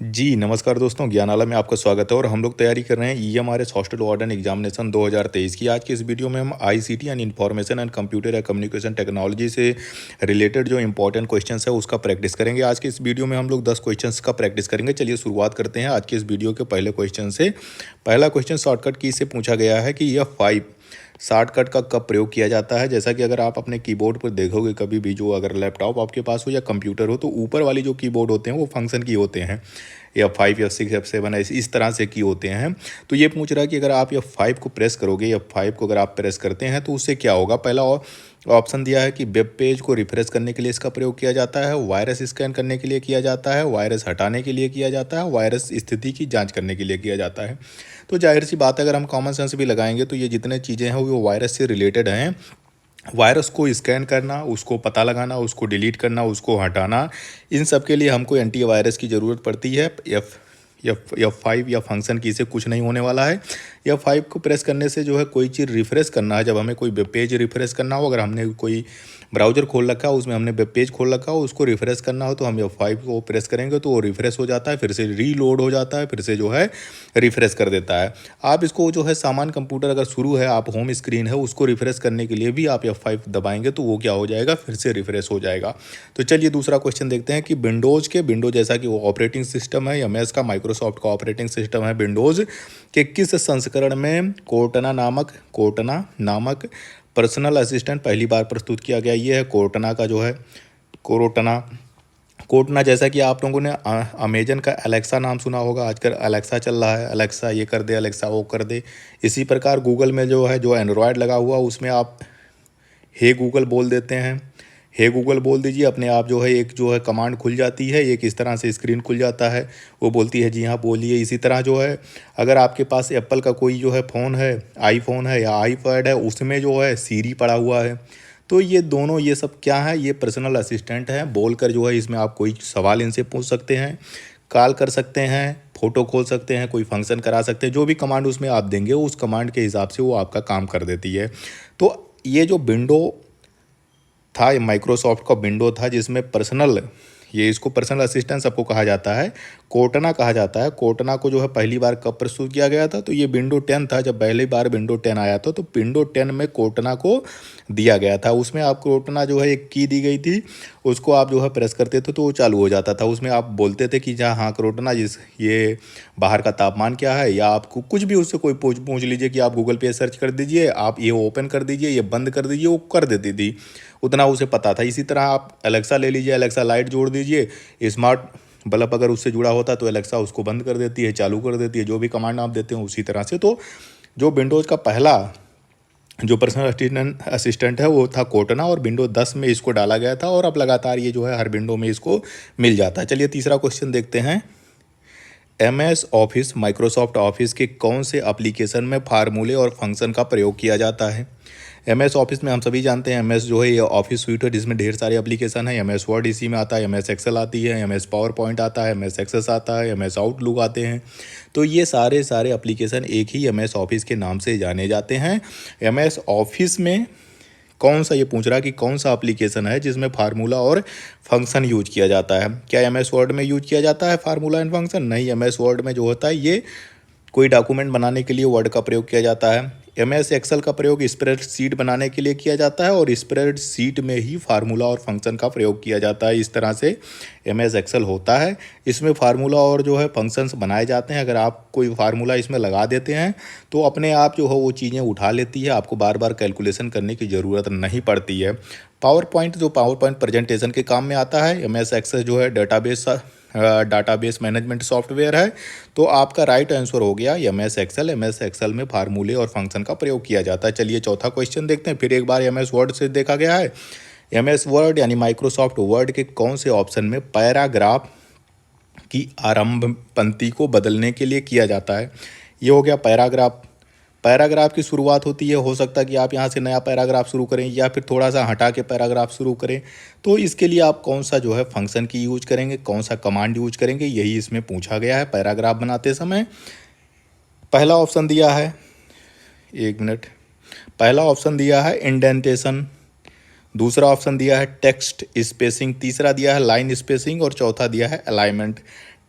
जी, नमस्कार दोस्तों, ज्ञानाला में आपका स्वागत है और हम लोग तैयारी कर रहे हैं ईएमआरएस हॉस्टल वार्डन एग्जामिनेशन 2023 की। आज की इस वीडियो में हम आईसीटी यानी इंफॉर्मेशन एंड कंप्यूटर या कम्युनिकेशन टेक्नोलॉजी से रिलेटेड जो इंपॉर्टेंट क्वेश्चंस है उसका प्रैक्टिस करेंगे। आज के इस वीडियो में हम लोग 10 क्वेश्चंस का प्रैक्टिस करेंगे। चलिए शुरुआत करते हैं आज के इस वीडियो के पहले क्वेश्चन से। पहला क्वेश्चन शॉर्टकट की से पूछा गया है कि यह 5 शॉर्टकट का कब प्रयोग किया जाता है। जैसा कि अगर आप अपने कीबोर्ड पर देखोगे कभी भी, जो अगर लैपटॉप आपके पास हो या कंप्यूटर हो, तो ऊपर वाली जो कीबोर्ड होते हैं वो फंक्शन की होते हैं, F5 F6 F7 इस तरह से की होते हैं। तो ये पूछ रहा है कि अगर आप F5 को प्रेस करोगे, F5 को अगर आप प्रेस करते हैं तो उससे क्या होगा। पहला ऑप्शन दिया है कि वेब पेज को रिफ्रेश करने के लिए इसका प्रयोग किया जाता है, वायरस स्कैन करने के लिए किया जाता है, वायरस हटाने के लिए किया जाता है, वायरस स्थिति की जांच करने के लिए किया जाता है। तो जाहिर सी बात है, अगर हम कॉमन सेंस भी लगाएंगे तो ये जितने चीज़ें हैं वो वायरस से रिलेटेड हैं। वायरस को स्कैन करना, उसको पता लगाना, उसको डिलीट करना, उसको हटाना, इन सब के लिए हमको एंटीवायरस की ज़रूरत पड़ती है। F5 या फंक्शन की से कुछ नहीं होने वाला है। F5 को प्रेस करने से जो है कोई चीज़ रिफ़्रेश करना है, जब हमें कोई वेब पेज रिफ़्रेश करना हो, अगर हमने कोई ब्राउज़र खोल रखा है उसमें हमने वेब पेज खोल रखा हो, उसको रिफ़्रेश करना हो तो हम F5 को प्रेस करेंगे तो वो रिफ़्रेश हो जाता है, फिर से रीलोड हो जाता है, फिर से जो है रिफ़्रेश कर देता है। आप इसको जो है सामान्य कंप्यूटर अगर शुरू है, आप होम स्क्रीन है उसको रिफ़्रेश करने के लिए भी आप F5 दबाएंगे तो वो क्या हो जाएगा, फिर से रिफ़्रेश हो जाएगा। तो चलिए दूसरा क्वेश्चन देखते हैं कि विंडो जैसा कि वो ऑपरेटिंग सिस्टम है, MS का माइक्रोसॉफ्ट का ऑपरेटिंग सिस्टम है विंडोज़ के किस संस्करण में कोर्टना नामक पर्सनल असिस्टेंट पहली बार प्रस्तुत किया गया। ये है कोर्टना का जो है कोरोटना कोर्टना। जैसा कि आप लोगों ने अमेजन का अलेक्सा नाम सुना होगा, आजकल अलेक्सा चल रहा है, अलेक्सा ये कर दे, अलेक्सा वो कर दे। इसी प्रकार गूगल में जो है, जो एंड्रॉयड लगा हुआ उसमें आप हे गूगल बोल देते हैं, हे गूगल बोल दीजिए, अपने आप जो है एक जो है कमांड खुल जाती है, एक इस तरह से स्क्रीन खुल जाता है, वो बोलती है जी हाँ बोलिए। इसी तरह जो है अगर आपके पास एप्पल का कोई जो है फ़ोन है, आईफोन है या आईपैड है, उसमें जो है सीरी पड़ा हुआ है, तो ये दोनों ये सब क्या है, ये पर्सनल असिस्टेंट हैं। बोलकर जो है इसमें आप कोई सवाल इनसे पूछ सकते हैं, कॉल कर सकते हैं, फ़ोटो खोल सकते हैं, कोई फंक्शन करा सकते हैं, जो भी कमांड उसमें आप देंगे उस कमांड के हिसाब से वो आपका काम कर देती है। तो ये जो विंडो था, ये माइक्रोसॉफ्ट का विंडो था जिसमें इसको पर्सनल असिस्टेंट सबको कहा जाता है, कोर्टना कहा जाता है। कोर्टना को जो है पहली बार कब प्रस्तुत किया गया था, तो ये विंडो 10 था, जब पहली बार विंडो 10 आया था तो विंडो 10 में कोर्टना को दिया गया था। उसमें आप कोर्टना जो है एक की दी गई थी, उसको आप जो है प्रेस करते थे तो वो चालू हो जाता था। उसमें आप बोलते थे कि जहाँ हाँ कोर्टना ये बाहर का तापमान क्या है, या आपको कुछ भी उससे कोई पूछ लीजिए कि आप गूगल पे सर्च कर दीजिए, आप ये ओपन कर दीजिए, ये बंद कर दीजिए, वो कर देती थी, उतना उसे पता था। इसी तरह आप एलेक्सा ले लीजिए, एलेक्सा लाइट जोड़ दीजिए, स्मार्ट बल्ब अगर उससे जुड़ा होता तो एलेक्सा उसको बंद कर देती है, चालू कर देती है, जो भी कमांड आप देते हैं उसी तरह से। तो जो विंडोज़ का पहला जो पर्सनल असिस्टेंट है वो था कोर्टना, और विंडो 10 में इसको डाला गया था, और अब लगातार ये जो है हर विंडो में इसको मिल जाता है। चलिए तीसरा क्वेश्चन देखते हैं। MS ऑफिस माइक्रोसॉफ्ट ऑफिस के कौन से एप्लीकेशन में फार्मूले और फंक्शन का प्रयोग किया जाता है। MS ऑफिस में हम सभी जानते हैं, MS जो है ये ऑफिस स्वीट है जिसमें ढेर सारे एप्लीकेशन है। MS वर्ड इसी में आता है, MS एक्सेल आती है, MS पावर पॉइंट आता है, MS एक्सेस आता है, MS आउटलुक आते हैं। तो ये सारे एप्लीकेशन एक ही MS ऑफिस के नाम से जाने जाते हैं। MS ऑफिस में कौन सा, ये पूछ रहा है कि कौन सा एप्लीकेशन है जिसमें फार्मूला और फंक्शन यूज किया जाता है। क्या MS वर्ड में यूज किया जाता है फार्मूला एंड फंक्शन? नहीं, MS वर्ड में जो होता है ये कोई डॉक्यूमेंट बनाने के लिए वर्ड का प्रयोग किया जाता है। MS एक्सेल का प्रयोग स्प्रेडशीट बनाने के लिए किया जाता है, और स्प्रेडशीट में ही फार्मूला और फंक्शन का प्रयोग किया जाता है। इस तरह से MS एक्सेल होता है, इसमें फार्मूला और जो है फंक्शंस बनाए जाते हैं। अगर आप कोई फार्मूला इसमें लगा देते हैं तो अपने आप जो है वो चीज़ें उठा लेती है, आपको बार बार कैलकुलेशन करने की ज़रूरत नहीं पड़ती है। पावर पॉइंट प्रेजेंटेशन के काम में आता है। MS एक्सेल जो है डाटाबेस मैनेजमेंट सॉफ्टवेयर है। तो आपका राइट आंसर हो गया MS एक्सेल में फार्मूले और फंक्शन का प्रयोग किया जाता है। चलिए चौथा क्वेश्चन देखते हैं। फिर एक बार MS वर्ड से देखा गया है। MS वर्ड यानी माइक्रोसॉफ्ट वर्ड के कौन से ऑप्शन में पैराग्राफ की आरंभ पंक्ति को बदलने के लिए किया जाता है। ये हो गया पैराग्राफ की शुरुआत होती है, हो सकता है कि आप यहाँ से नया पैराग्राफ शुरू करें या फिर थोड़ा सा हटा के पैराग्राफ शुरू करें। तो इसके लिए आप कौन सा जो है फंक्शन की यूज करेंगे, कौन सा कमांड यूज करेंगे, यही इसमें पूछा गया है पैराग्राफ बनाते समय। पहला ऑप्शन दिया है, एक मिनट, पहला ऑप्शन दिया है इंडेंटेशन, दूसरा ऑप्शन दिया है टेक्स्ट स्पेसिंग, तीसरा दिया है लाइन स्पेसिंग, और चौथा दिया है अलाइनमेंट।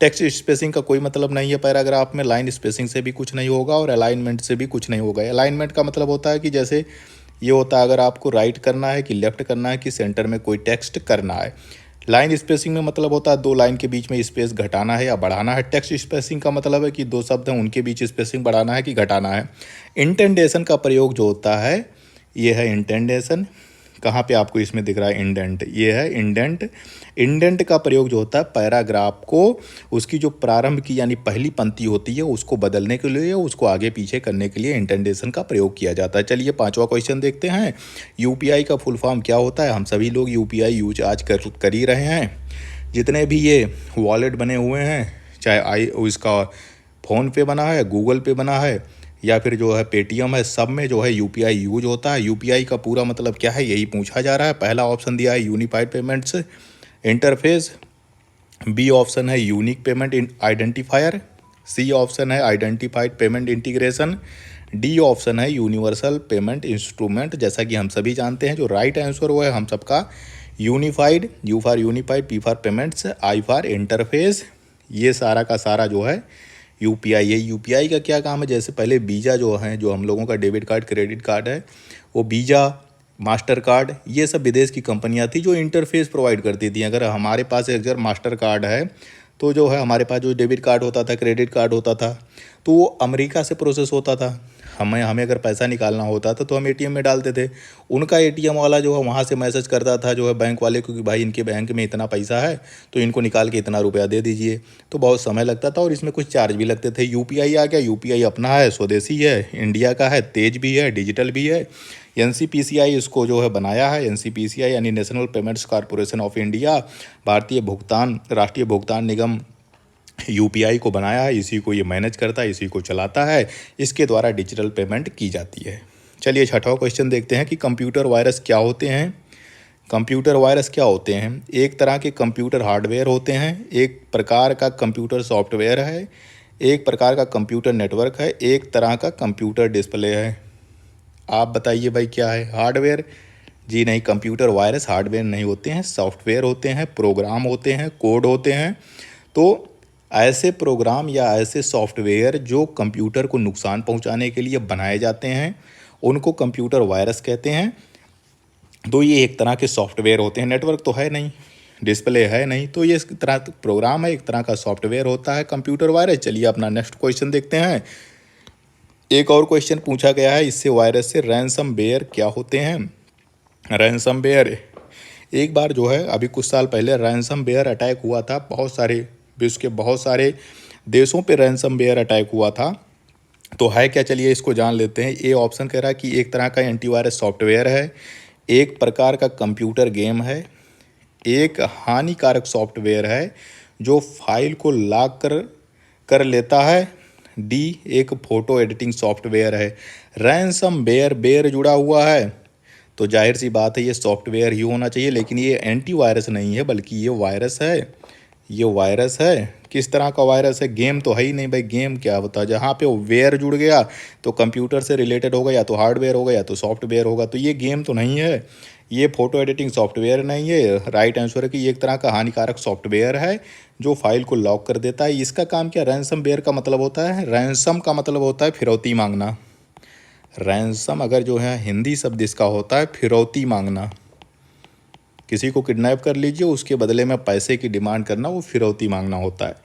टेक्स्ट स्पेसिंग का कोई मतलब नहीं है पैराग्राफ में, लाइन स्पेसिंग से भी कुछ नहीं होगा और अलाइनमेंट से भी कुछ नहीं होगा। अलाइनमेंट का मतलब होता है कि जैसे ये होता है अगर आपको राइट करना है कि लेफ्ट करना है कि सेंटर में कोई टेक्स्ट करना है। लाइन स्पेसिंग में मतलब होता है दो लाइन के बीच में स्पेस घटाना है या बढ़ाना है। टेक्स्ट स्पेसिंग का मतलब है कि दो शब्द हैं उनके बीच स्पेसिंग बढ़ाना है कि घटाना है। इंटेंडेशन का प्रयोग जो होता है ये है इंटेंडेशन। कहाँ पे आपको इसमें दिख रहा है इंडेंट, ये है इंडेंट। इंडेंट का प्रयोग जो होता है पैराग्राफ को उसकी जो प्रारंभ की यानी पहली पंक्ति होती है उसको बदलने के लिए, उसको आगे पीछे करने के लिए इंटेंडेशन का प्रयोग किया जाता है। चलिए पांचवा क्वेश्चन देखते हैं। यूपीआई का फुल फॉर्म क्या होता है? हम सभी लोग यूपीआई यूज आज कर ही रहे हैं। जितने भी ये वॉलेट बने हुए हैं, चाहे इसका फ़ोन पे बना है, गूगल पे बना है या फिर जो है पेटीएम है, सब में जो है यूपीआई यूज होता है। यूपीआई का पूरा मतलब क्या है यही पूछा जा रहा है। पहला ऑप्शन दिया है unified payments interface, B option है unique payment identifier, C option है identified payment integration, D option है यूनिवर्सल पेमेंट इंस्ट्रूमेंट। जैसा कि हम सभी जानते हैं जो राइट आंसर वो है हम सबका unified, you for unified, P for payments, I for interface. ये सारा का सारा जो है यूपीआई है। यूपीआई का क्या काम है? जैसे पहले वीज़ा जो है, जो हम लोगों का डेबिट कार्ड क्रेडिट कार्ड है, वो वीज़ा, मास्टर कार्ड, ये सब विदेश की कंपनियां थी जो इंटरफेस प्रोवाइड करती थी। अगर हमारे पास अगर मास्टर कार्ड है तो जो है हमारे पास जो डेबिट कार्ड होता था, क्रेडिट कार्ड होता था, तो वो अमेरिका से प्रोसेस होता था। हमें अगर पैसा निकालना होता था तो हम एटीएम में डालते थे। उनका एटीएम वाला जो है वहाँ से मैसेज करता था जो है बैंक वाले को कि भाई इनके बैंक में इतना पैसा है तो इनको निकाल के इतना रुपया दे दीजिए। तो बहुत समय लगता था और इसमें कुछ चार्ज भी लगते थे। यूपीआई आ गया। यूपीआई अपना है, स्वदेशी है, इंडिया का है, तेज भी है, डिजिटल भी है। एनसीपीसीआई इसको जो है बनाया है। एनसीपीसीआई यानी national payments corporation of India, भारतीय भुगतान राष्ट्रीय भुगतान निगम यूपीआई को बनाया है। इसी को ये मैनेज करता है, इसी को चलाता है। इसके द्वारा डिजिटल पेमेंट की जाती है। चलिए छठवां क्वेश्चन देखते हैं कि कंप्यूटर वायरस क्या होते हैं। कंप्यूटर वायरस क्या होते हैं? एक तरह के कंप्यूटर हार्डवेयर होते हैं, एक प्रकार का कंप्यूटर सॉफ्टवेयर है, एक प्रकार का कंप्यूटर नेटवर्क है, एक तरह का कंप्यूटर डिस्प्ले है। आप बताइए भाई क्या है? हार्डवेयर? जी नहीं, कंप्यूटर वायरस हार्डवेयर नहीं होते हैं, सॉफ्टवेयर होते हैं, प्रोग्राम होते हैं, कोड होते हैं। तो ऐसे प्रोग्राम या ऐसे सॉफ्टवेयर जो कंप्यूटर को नुकसान पहुंचाने के लिए बनाए जाते हैं उनको कंप्यूटर वायरस कहते हैं। तो ये एक तरह के सॉफ्टवेयर होते हैं। नेटवर्क तो है नहीं, डिस्प्ले है नहीं, तो ये इस तरह प्रोग्राम है, एक तरह का सॉफ्टवेयर होता है कंप्यूटर वायरस। चलिए अपना नेक्स्ट क्वेश्चन देखते हैं। एक और क्वेश्चन पूछा गया है इससे वायरस से, रैंसमवेयर क्या होते हैं? रैंसमवेयर एक बार जो है अभी कुछ साल पहले रैंसमवेयर अटैक हुआ था। बहुत सारे विश्व के बहुत सारे देशों पे रैंसमवेयर अटैक हुआ था। तो है क्या, चलिए इसको जान लेते हैं। ए ऑप्शन कह रहा है कि एक तरह का एंटीवायरस सॉफ्टवेयर है, एक प्रकार का कंप्यूटर गेम है, एक हानिकारक सॉफ्टवेयर है जो फाइल को लॉक कर लेता है, डी एक फ़ोटो एडिटिंग सॉफ्टवेयर है। रैंसमवेयर बेयर जुड़ा हुआ है तो जाहिर सी बात है ये सॉफ्टवेयर ही होना चाहिए, लेकिन ये एंटीवायरस नहीं है बल्कि ये वायरस है। ये वायरस है। किस तरह का वायरस है? गेम तो है ही नहीं भाई। गेम क्या होता है? जहाँ पे वो वेयर जुड़ गया तो कंप्यूटर से रिलेटेड होगा, या तो हार्डवेयर होगा या तो सॉफ्टवेयर होगा। तो ये गेम तो नहीं है, ये फोटो एडिटिंग सॉफ्टवेयर नहीं है। राइट आंसर है कि ये एक तरह का हानिकारक सॉफ्टवेयर है जो फाइल को लॉक कर देता है। इसका काम क्या? रैंसमवेयर का मतलब होता है, रैंसम का मतलब होता है फिरौती मांगना। रैंसम अगर जो है हिंदी शब्द इसका होता है फिरौती मांगना। किसी को किडनैप कर लीजिए, उसके बदले में पैसे की डिमांड करना, वो फिरौती मांगना होता है।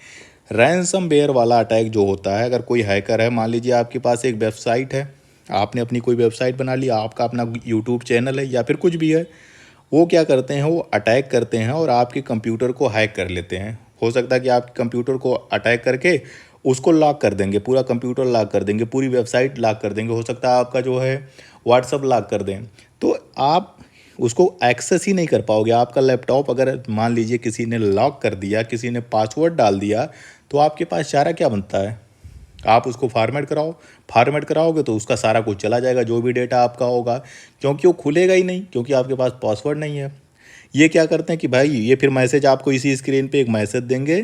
रैंसमवेयर वाला अटैक जो होता है, अगर कोई हैकर है, मान लीजिए आपके पास एक वेबसाइट है, आपने अपनी कोई वेबसाइट बना ली, आपका अपना यूट्यूब चैनल है या फिर कुछ भी है, वो क्या करते हैं, वो अटैक करते हैं और आपके कंप्यूटर को हैक कर लेते हैं। हो सकता है कि आपके कंप्यूटर को अटैक करके उसको लॉक कर देंगे, पूरा कंप्यूटर लॉक कर देंगे, पूरी वेबसाइट लॉक कर देंगे, हो सकता है आपका जो है व्हाट्सअप लॉक कर दें। तो आप उसको एक्सेस ही नहीं कर पाओगे। आपका लैपटॉप अगर मान लीजिए किसी ने लॉक कर दिया, किसी ने पासवर्ड डाल दिया, तो आपके पास चारा क्या बनता है? आप उसको फॉर्मेट कराओ। फॉर्मेट कराओगे तो उसका सारा कुछ चला जाएगा, जो भी डेटा आपका होगा, क्योंकि वो खुलेगा ही नहीं, क्योंकि आपके पास पासवर्ड नहीं है। ये क्या करते हैं कि भाई ये फिर मैसेज आपको इसी स्क्रीन पे एक मैसेज देंगे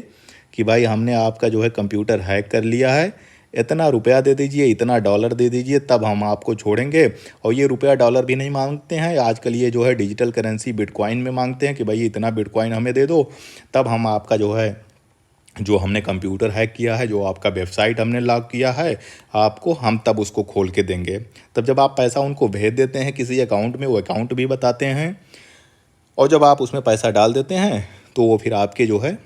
कि भाई हमने आपका जो है कंप्यूटर हैक कर लिया है, इतना रुपया दे दीजिए, इतना डॉलर दे दीजिए, तब हम आपको छोड़ेंगे। और ये रुपया डॉलर भी नहीं मांगते हैं आजकल, ये जो है डिजिटल करेंसी बिटकॉइन में मांगते हैं कि भाई इतना बिटकॉइन हमें दे दो, तब हम आपका जो है जो हमने कंप्यूटर हैक किया है, जो आपका वेबसाइट हमने लॉक किया है, आपको हम तब उसको खोल के देंगे। तब जब आप पैसा उनको भेज देते हैं किसी अकाउंट में, वो अकाउंट भी बताते हैं, और जब आप उसमें पैसा डाल देते हैं तो वो फिर आपके जो है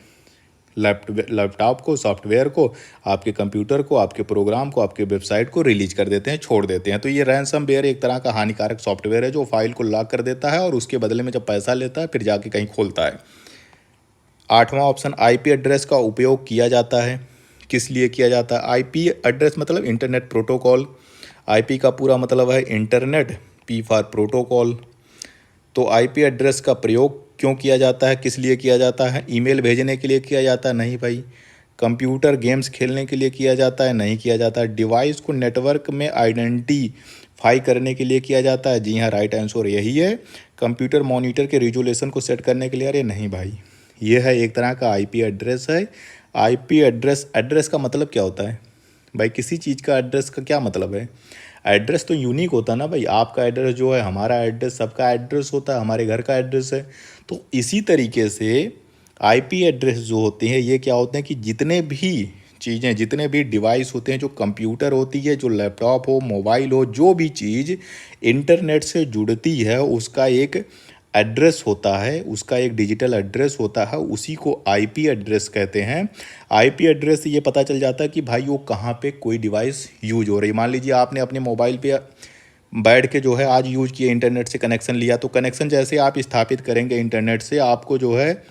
लैपटॉप को, सॉफ्टवेयर को, आपके कंप्यूटर को, आपके प्रोग्राम को, आपके वेबसाइट को रिलीज कर देते हैं, छोड़ देते हैं। तो ये रैनसमवेयर एक तरह का हानिकारक सॉफ्टवेयर है जो फाइल को लॉक कर देता है और उसके बदले में जब पैसा लेता है फिर जाके कहीं खोलता है। 8वां ऑप्शन, आईपी एड्रेस का उपयोग किया जाता है। किस लिए किया जाता है? आईपी एड्रेस मतलब इंटरनेट प्रोटोकॉल। आईपी का पूरा मतलब है इंटरनेट, पी फॉर प्रोटोकॉल। तो आईपी एड्रेस का प्रयोग क्यों किया जाता है, किस लिए किया जाता है? ईमेल भेजने के लिए किया जाता है? नहीं भाई। कंप्यूटर गेम्स खेलने के लिए किया जाता है? नहीं किया जाता है। डिवाइस को नेटवर्क में आइडेंटिफाई करने के लिए किया जाता है? जी हाँ, राइट आंसर यही है। कंप्यूटर मॉनिटर के रिजोल्यूशन को सेट करने के लिए? अरे नहीं भाई, ये है एक तरह का आईपी एड्रेस है। आईपी एड्रेस, एड्रेस का मतलब क्या होता है भाई? किसी चीज़ का एड्रेस का क्या मतलब है? एड्रेस तो यूनिक होता है ना भाई। आपका एड्रेस जो है, हमारा एड्रेस, सबका एड्रेस होता है, हमारे घर का एड्रेस है। तो इसी तरीके से आईपी एड्रेस जो होते हैं ये क्या होते हैं कि जितने भी चीज़ें, जितने भी डिवाइस होते हैं, जो कंप्यूटर होती है, जो लैपटॉप हो, मोबाइल हो, जो भी चीज़ इंटरनेट से जुड़ती है उसका एक एड्रेस होता है, उसका एक डिजिटल एड्रेस होता है, उसी को आईपी एड्रेस कहते हैं। आईपी एड्रेस से ये पता चल जाता है कि भाई वो कहाँ पे कोई डिवाइस यूज हो रही है। मान लीजिए आपने अपने मोबाइल पे बैठ के जो है आज यूज किए, इंटरनेट से कनेक्शन लिया, तो कनेक्शन जैसे आप स्थापित करेंगे इंटरनेट से, आपको जो है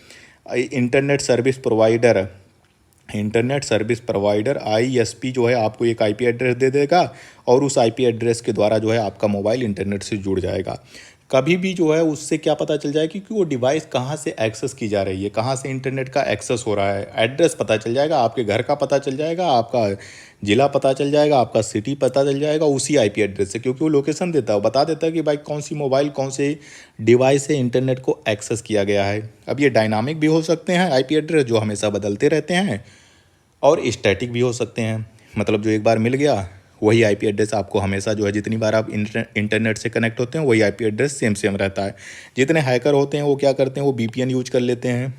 इंटरनेट सर्विस प्रोवाइडर आईएसपी जो है आपको एक आईपी एड्रेस दे देगा और उस आईपी एड्रेस के द्वारा जो है आपका मोबाइल इंटरनेट से जुड़ जाएगा। कभी भी जो है उससे क्या पता चल जाएगा कि वो डिवाइस कहाँ से एक्सेस की जा रही है, कहाँ से इंटरनेट का एक्सेस हो रहा है। एड्रेस पता चल जाएगा, आपके घर का पता चल जाएगा, आपका ज़िला पता चल जाएगा, आपका सिटी पता चल जाएगा उसी आईपी एड्रेस से, क्योंकि वो लोकेशन देता है, बता देता है कि भाई कौन सी मोबाइल, कौन से डिवाइस से इंटरनेट को एक्सेस किया गया है। अब ये डायनामिक भी हो सकते हैं आईपी एड्रेस, जो हमेशा बदलते रहते हैं, और स्टैटिक भी हो सकते हैं, मतलब जो एक बार मिल गया वही आईपी एड्रेस आपको हमेशा जो है, जितनी बार आप इंटरनेट से कनेक्ट होते हैं वही आईपी एड्रेस सेम सेम रहता है। जितने हैकर होते हैं वो क्या करते हैं, वो बीपीएन यूज कर लेते हैं।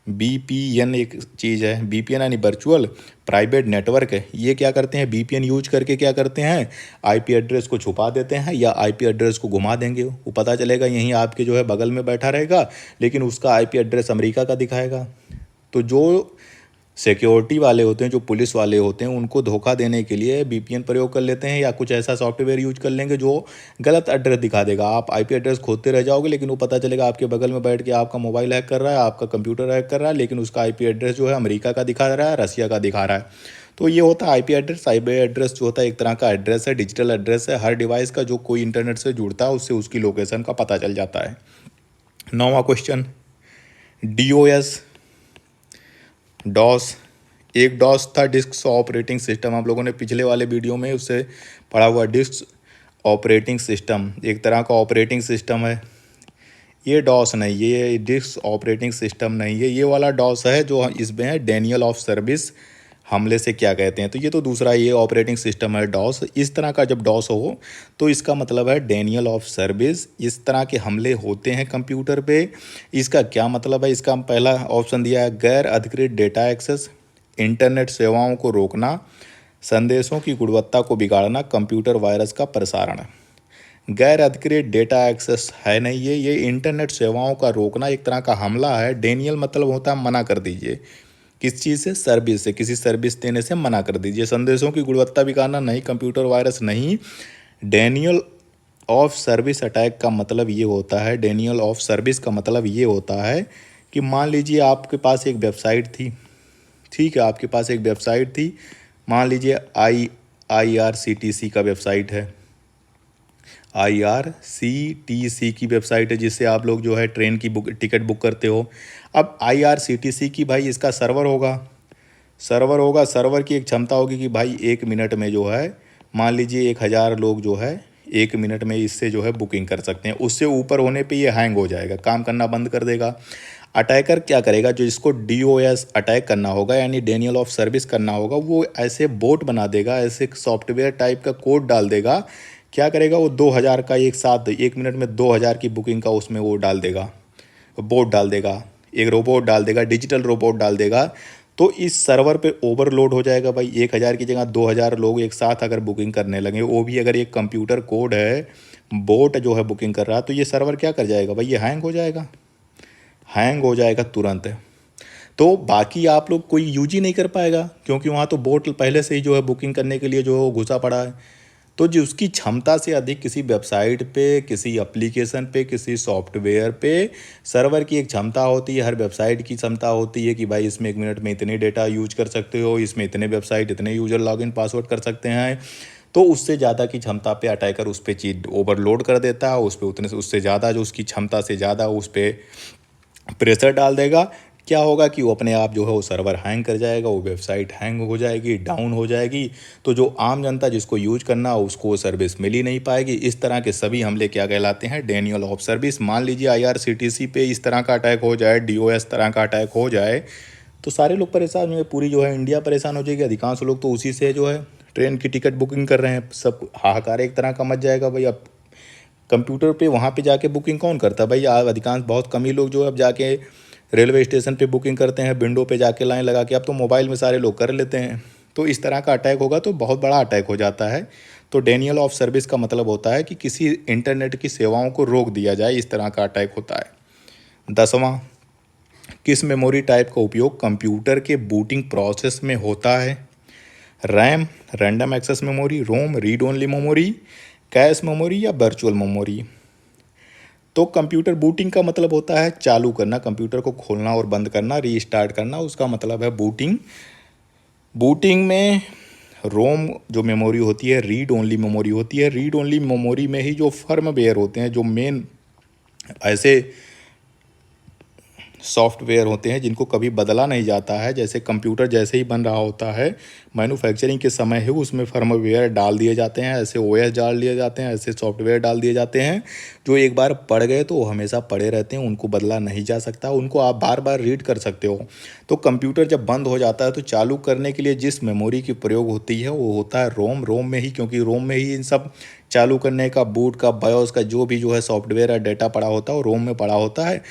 बीपीएन एक चीज़ है, बीपीएन यानी वर्चुअल प्राइवेट नेटवर्क है। ये क्या करते हैं, बीपीएन यूज करके क्या करते हैं, आईपी एड्रेस को छुपा देते हैं या आईपी एड्रेस को घुमा देंगे। वो पता चलेगा यहीं आपके जो है बगल में बैठा रहेगा, लेकिन उसका आईपी एड्रेस अमेरिका का दिखाएगा। तो जो सिक्योरिटी वाले होते हैं, जो पुलिस वाले होते हैं, उनको धोखा देने के लिए बीपीएन प्रयोग कर लेते हैं या कुछ ऐसा सॉफ्टवेयर यूज कर लेंगे जो गलत एड्रेस दिखा देगा। आप आईपी एड्रेस खोदते रह जाओगे, लेकिन वो पता चलेगा आपके बगल में बैठ के आपका मोबाइल हैक कर रहा है, आपका कंप्यूटर हैक कर रहा है, लेकिन उसका आईपी एड्रेस जो है अमेरिका का दिखा रहा है, रसिया का दिखा रहा है। तो ये होता है आईपी एड्रेस। आईपी एड्रेस जो होता है एक तरह का एड्रेस है, डिजिटल एड्रेस है। हर डिवाइस का जो कोई इंटरनेट से जुड़ता है उससे उसकी लोकेशन का पता चल जाता है। 9वां क्वेश्चन, डीओएस, डॉस। एक डॉस था डिस्क ऑपरेटिंग सिस्टम, आप लोगों ने पिछले वाले वीडियो में उससे पढ़ा हुआ। डिस्क ऑपरेटिंग सिस्टम एक तरह का ऑपरेटिंग सिस्टम है। ये डॉस नहीं, ये डिस्क ऑपरेटिंग सिस्टम नहीं है, ये वाला डॉस है जो इसमें है डेनियल ऑफ सर्विस हमले से क्या कहते हैं। तो ये तो दूसरा, ये ऑपरेटिंग सिस्टम है डॉस। इस तरह का जब डॉस हो तो इसका मतलब है डेनियल ऑफ सर्विस। इस तरह के हमले होते हैं कंप्यूटर पे। इसका क्या मतलब है? इसका पहला ऑप्शन दिया है, गैर अधिकृत डेटा एक्सेस, इंटरनेट सेवाओं को रोकना, संदेशों की गुणवत्ता को बिगाड़ना, कंप्यूटर वायरस का प्रसारण। गैर अधिकृत डेटा एक्सेस है नहीं ये इंटरनेट सेवाओं का रोकना एक तरह का हमला है। डेनियल मतलब होता है मना कर दीजिए, किस चीज़ से? सर्विस से, किसी सर्विस देने से मना कर दीजिए। संदेशों की गुणवत्ता बिगाड़ना नहीं, कंप्यूटर वायरस नहीं। डेनियल ऑफ सर्विस अटैक का मतलब ये होता है, डेनियल ऑफ सर्विस का मतलब ये होता है कि मान लीजिए आपके पास एक वेबसाइट थी, ठीक है, आपके पास एक वेबसाइट थी, मान लीजिए IRCTC का वेबसाइट है, IRCTC की वेबसाइट है, जिससे आप लोग जो है ट्रेन की टिकट बुक करते हो। अब IRCTC की भाई इसका सर्वर होगा, सर्वर की एक क्षमता होगी कि भाई 1 मिनट में जो है, मान लीजिए 1000 लोग जो है 1 मिनट में इससे जो है बुकिंग कर सकते हैं। उससे ऊपर होने पे ये हैंग हो जाएगा, काम करना बंद कर देगा। अटैकर क्या करेगा, जो इसको DOS अटैक करना होगा यानी डेनियल ऑफ सर्विस करना होगा, वो ऐसे बोट बना देगा, ऐसे सॉफ्टवेयर टाइप का कोड डाल देगा। क्या करेगा वो, 2000 का एक साथ 1 मिनट में 2000 की बुकिंग का उसमें वो डाल देगा, बोट डाल देगा, एक रोबोट डाल देगा, डिजिटल रोबोट डाल देगा। तो इस सर्वर पे ओवरलोड हो जाएगा भाई। 1000 की जगह 2000 लोग एक साथ अगर बुकिंग करने लगे, वो भी अगर एक कंप्यूटर कोड है, बोट जो है बुकिंग कर रहा है, तो ये सर्वर क्या कर जाएगा भाई, ये हैंग हो जाएगा, हैंग हो जाएगा तुरंत। तो बाकी आप लोग कोई यूज ही नहीं कर पाएगा, क्योंकि वहाँ तो बोट पहले से ही जो है बुकिंग करने के लिए जो है वो घुसा पड़ा है। तो जो उसकी क्षमता से अधिक किसी वेबसाइट पे, किसी एप्लीकेशन पे, किसी सॉफ्टवेयर पे सर्वर की एक क्षमता होती है। हर वेबसाइट की क्षमता होती है कि भाई इसमें 1 मिनट में इतने डेटा यूज कर सकते हो, इसमें इतने वेबसाइट, इतने यूजर लॉगिन पासवर्ड कर सकते हैं। तो उससे ज़्यादा की क्षमता पे अटैकर उस पर चीज ओवरलोड कर देता है, उस पर उतने से उससे ज़्यादा, जो उसकी क्षमता से ज़्यादा उस पर प्रेशर डाल देगा। क्या होगा कि वो अपने आप जो है वो सर्वर हैंग कर जाएगा, वो वेबसाइट हैंग हो जाएगी, डाउन हो जाएगी। तो जो आम जनता जिसको यूज करना उसको वो सर्विस मिल ही नहीं पाएगी। इस तरह के सभी हमले क्या कहलाते हैं, डेनियल ऑफ सर्विस। मान लीजिए IRCTC पे इस तरह का अटैक हो जाए, DOS तरह का अटैक हो जाए, तो सारे लोग परेशान होंगे, पूरी जो है इंडिया परेशान हो जाएगी। अधिकांश लोग तो उसी से जो है ट्रेन की टिकट बुकिंग कर रहे हैं। सब हाहाकार एक तरह का मच जाएगा भाई। अब कंप्यूटर पे वहाँ पे जाके बुकिंग कौन करता है भाई, अधिकांश बहुत कम ही लोग जो अब जाके रेलवे स्टेशन पे बुकिंग करते हैं, विंडो पे जाके लाइन लगा के। अब तो मोबाइल में सारे लोग कर लेते हैं। तो इस तरह का अटैक होगा तो बहुत बड़ा अटैक हो जाता है। तो डेनियल ऑफ सर्विस का मतलब होता है कि किसी इंटरनेट की सेवाओं को रोक दिया जाए, इस तरह का अटैक होता है। 10वां, किस मेमोरी टाइप का उपयोग कंप्यूटर के बूटिंग प्रोसेस में होता है। RAM, random access memory, ROM, read only memory, cache memory या वर्चुअल मेमोरी। तो कंप्यूटर बूटिंग का मतलब होता है चालू करना, कंप्यूटर को खोलना और बंद करना, रीस्टार्ट करना, उसका मतलब है बूटिंग। बूटिंग में रोम जो मेमोरी होती है, रीड ओनली मेमोरी होती है। रीड ओनली मेमोरी में ही जो फर्मवेयर होते हैं, जो मेन ऐसे सॉफ्टवेयर होते हैं जिनको कभी बदला नहीं जाता है, जैसे कंप्यूटर जैसे ही बन रहा होता है मैन्युफैक्चरिंग के समय ही उसमें फर्मवेयर डाल दिए जाते हैं, ऐसे OS डाल दिए जाते हैं, ऐसे सॉफ्टवेयर डाल दिए जाते हैं जो एक बार पढ़ गए तो वो हमेशा पड़े रहते हैं, उनको बदला नहीं जा सकता, उनको आप बार बार रीड कर सकते हो। तो कंप्यूटर जब बंद हो जाता है तो चालू करने के लिए जिस मेमोरी की प्रयोग होती है वो होता है रोम। रोम में ही, क्योंकि रोम में ही इन सब चालू करने का, बूट का, बायोस का जो भी जो है सॉफ्टवेयर या डेटा पड़ा होता है वो रोम में पड़ा होता है।